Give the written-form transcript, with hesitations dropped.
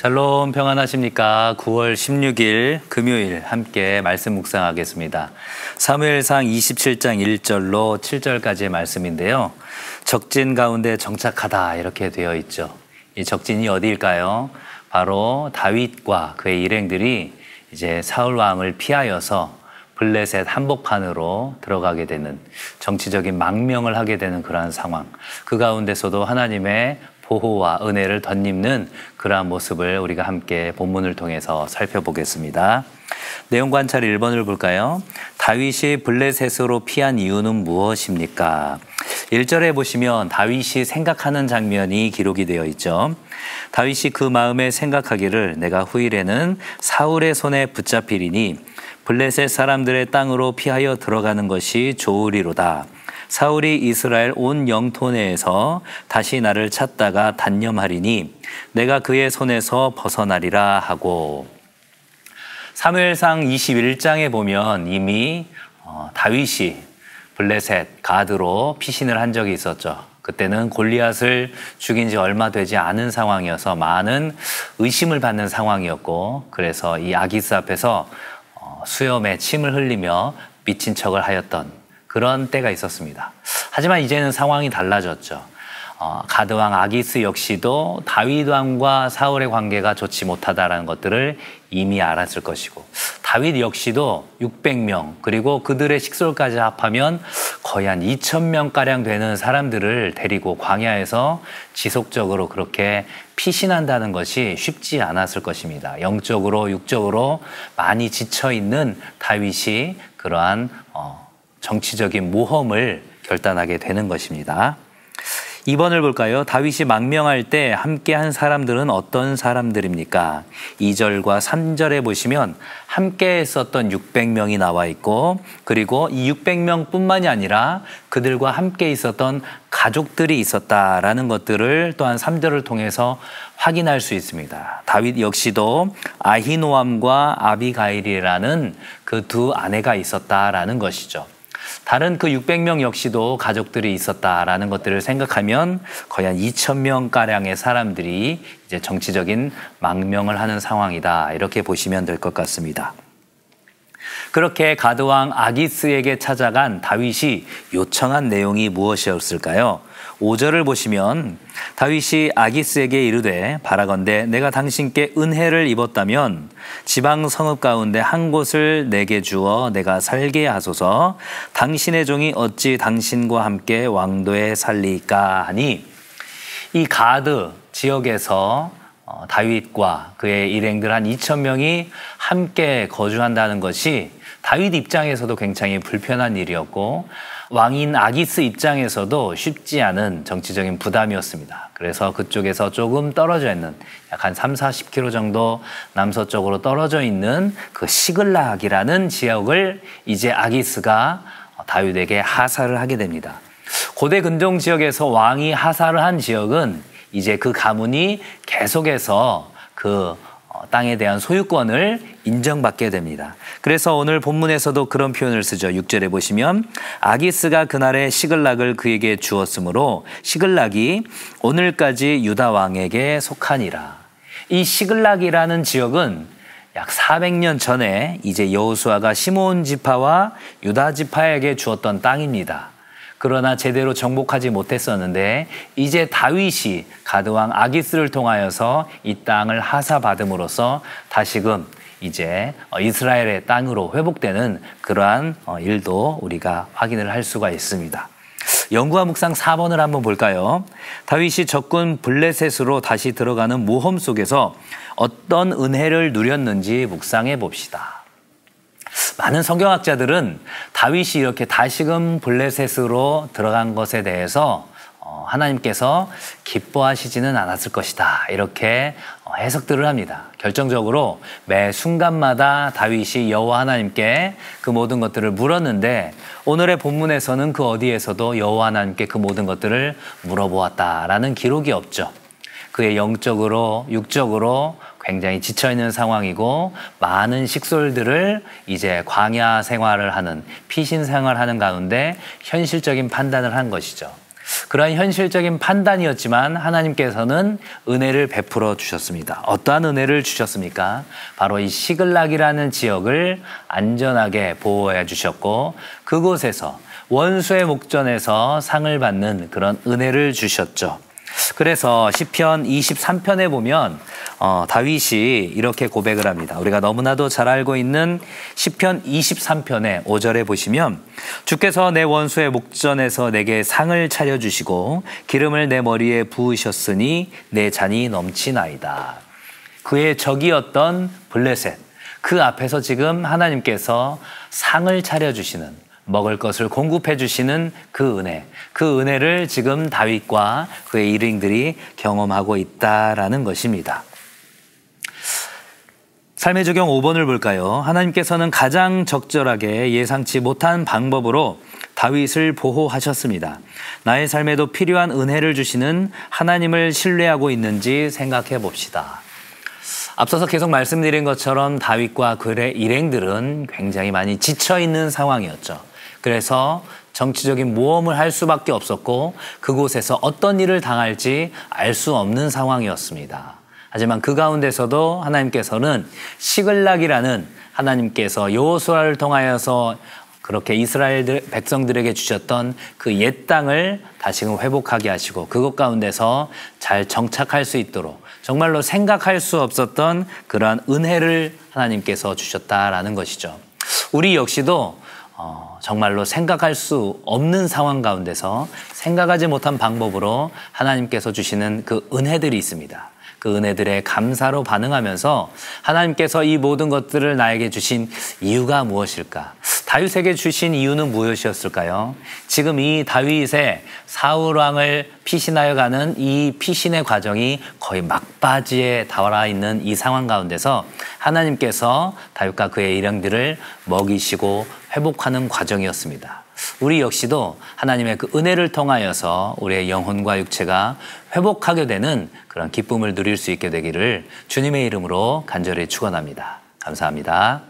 샬롬 평안하십니까? 9월 16일 금요일 함께 말씀 묵상하겠습니다. 사무엘상 27장 1절로 7절까지의 말씀인데요. 적진 가운데 정착하다 이렇게 되어 있죠. 이 적진이 어디일까요? 바로 다윗과 그의 일행들이 이제 사울 왕을 피하여서 블레셋 한복판으로 들어가게 되는 정치적인 망명을 하게 되는 그러한 상황. 그 가운데서도 하나님의 보호와 은혜를 덧입는 그러한 모습을 우리가 함께 본문을 통해서 살펴보겠습니다. 내용 관찰 1번을 볼까요? 다윗이 블레셋으로 피한 이유는 무엇입니까? 1절에 보시면 다윗이 생각하는 장면이 기록이 되어 있죠. 다윗이 그 마음에 생각하기를 내가 후일에는 사울의 손에 붙잡히리니 블레셋 사람들의 땅으로 피하여 들어가는 것이 좋으리로다. 사울이 이스라엘 온 영토 내에서 다시 나를 찾다가 단념하리니 내가 그의 손에서 벗어나리라 하고, 사무엘상 21장에 보면 이미 다윗이 블레셋 가드로 피신을 한 적이 있었죠. 그때는 골리앗을 죽인 지 얼마 되지 않은 상황이어서 많은 의심을 받는 상황이었고, 그래서 이 아기스 앞에서 수염에 침을 흘리며 미친 척을 하였던 그런 때가 있었습니다. 하지만 이제는 상황이 달라졌죠. 가드왕 아기스 역시도 다윗 왕과 사울의 관계가 좋지 못하다라는 것들을 이미 알았을 것이고, 다윗 역시도 600명 그리고 그들의 식솔까지 합하면 거의 한 2,000명가량 되는 사람들을 데리고 광야에서 지속적으로 그렇게 피신한다는 것이 쉽지 않았을 것입니다. 영적으로 육적으로 많이 지쳐있는 다윗이 그러한 정치적인 모험을 결단하게 되는 것입니다. 2번을 볼까요? 다윗이 망명할 때 함께한 사람들은 어떤 사람들입니까? 2절과 3절에 보시면 함께 했었던 600명이 나와 있고, 그리고 이 600명 뿐만이 아니라 그들과 함께 있었던 가족들이 있었다라는 것들을 또한 3절을 통해서 확인할 수 있습니다. 다윗 역시도 아히노암과 아비가일이라는 그 두 아내가 있었다라는 것이죠. 다른 그 600명 역시도 가족들이 있었다라는 것들을 생각하면 거의 한 2,000명가량의 사람들이 이제 정치적인 망명을 하는 상황이다, 이렇게 보시면 될 것 같습니다. 그렇게 가드왕 아기스에게 찾아간 다윗이 요청한 내용이 무엇이었을까요? 5절을 보시면 다윗이 아기스에게 이르되 바라건대 내가 당신께 은혜를 입었다면 지방 성읍 가운데 한 곳을 내게 주어 내가 살게 하소서. 당신의 종이 어찌 당신과 함께 왕도에 살리까 하니, 이 가드 지역에서 다윗과 그의 일행들 한 2,000명이 함께 거주한다는 것이 다윗 입장에서도 굉장히 불편한 일이었고, 왕인 아기스 입장에서도 쉽지 않은 정치적인 부담이었습니다. 그래서 그쪽에서 조금 떨어져 있는 약 한 30-40km 정도 남서쪽으로 떨어져 있는 그 시글락이라는 지역을 이제 아기스가 다윗에게 하사를 하게 됩니다. 고대 근동 지역에서 왕이 하사를 한 지역은 이제 그 가문이 계속해서 그 땅에 대한 소유권을 인정받게 됩니다. 그래서 오늘 본문에서도 그런 표현을 쓰죠. 6절에 보시면 아기스가 그날에 시글락을 그에게 주었으므로 시글락이 오늘까지 유다 왕에게 속하니라. 이 시글락이라는 지역은 약 400년 전에 이제 여호수아가 시므온 지파와 유다 지파에게 주었던 땅입니다. 그러나 제대로 정복하지 못했었는데 이제 다윗이 가드왕 아기스를 통하여서 이 땅을 하사받음으로써 다시금 이제 이스라엘의 땅으로 회복되는 그러한 일도 우리가 확인을 할 수가 있습니다. 연구와 묵상 4번을 한번 볼까요? 다윗이 적군 블레셋으로 다시 들어가는 모험 속에서 어떤 은혜를 누렸는지 묵상해 봅시다. 많은 성경학자들은 다윗이 이렇게 다시금 블레셋으로 들어간 것에 대해서 하나님께서 기뻐하시지는 않았을 것이다, 이렇게 해석들을 합니다. 결정적으로 매 순간마다 다윗이 여호와 하나님께 그 모든 것들을 물었는데, 오늘의 본문에서는 그 어디에서도 여호와 하나님께 그 모든 것들을 물어보았다라는 기록이 없죠. 그의 영적으로 육적으로 굉장히 지쳐있는 상황이고, 많은 식솔들을 이제 광야 생활을 하는, 피신 생활하는 가운데 현실적인 판단을 한 것이죠. 그러한 현실적인 판단이었지만 하나님께서는 은혜를 베풀어 주셨습니다. 어떠한 은혜를 주셨습니까? 바로 이 시글락이라는 지역을 안전하게 보호해 주셨고 그곳에서 원수의 목전에서 상을 받는 그런 은혜를 주셨죠. 그래서 시편 23편에 보면 다윗이 이렇게 고백을 합니다. 우리가 너무나도 잘 알고 있는 시편 23편의 5절에 보시면 주께서 내 원수의 목전에서 내게 상을 차려주시고 기름을 내 머리에 부으셨으니 내 잔이 넘치나이다. 그의 적이었던 블레셋, 그 앞에서 지금 하나님께서 상을 차려주시는, 먹을 것을 공급해 주시는 그 은혜를 지금 다윗과 그의 일행들이 경험하고 있다라는 것입니다. 삶의 적용 5번을 볼까요? 하나님께서는 가장 적절하게 예상치 못한 방법으로 다윗을 보호하셨습니다. 나의 삶에도 필요한 은혜를 주시는 하나님을 신뢰하고 있는지 생각해 봅시다. 앞서서 계속 말씀드린 것처럼 다윗과 그의 일행들은 굉장히 많이 지쳐있는 상황이었죠. 그래서 정치적인 모험을 할 수밖에 없었고 그곳에서 어떤 일을 당할지 알 수 없는 상황이었습니다. 하지만 그 가운데서도 하나님께서는 시글락이라는 하나님께서 여호수아를 통하여서 그렇게 이스라엘 백성들에게 주셨던 그 옛 땅을 다시금 회복하게 하시고 그곳 가운데서 잘 정착할 수 있도록 정말로 생각할 수 없었던 그러한 은혜를 하나님께서 주셨다라는 것이죠. 우리 역시도 정말로 생각할 수 없는 상황 가운데서 생각하지 못한 방법으로 하나님께서 주시는 그 은혜들이 있습니다. 그 은혜들에 감사로 반응하면서 하나님께서 이 모든 것들을 나에게 주신 이유가 무엇일까? 다윗에게 주신 이유는 무엇이었을까요? 지금 이 다윗의 사울 왕을 피신하여 가는 이 피신의 과정이 거의 막바지에 달아 있는 이 상황 가운데서 하나님께서 다윗과 그의 일행들을 먹이시고 회복하는 과정이었습니다. 우리 역시도 하나님의 그 은혜를 통하여서 우리의 영혼과 육체가 회복하게 되는 그런 기쁨을 누릴 수 있게 되기를 주님의 이름으로 간절히 축원합니다. 감사합니다.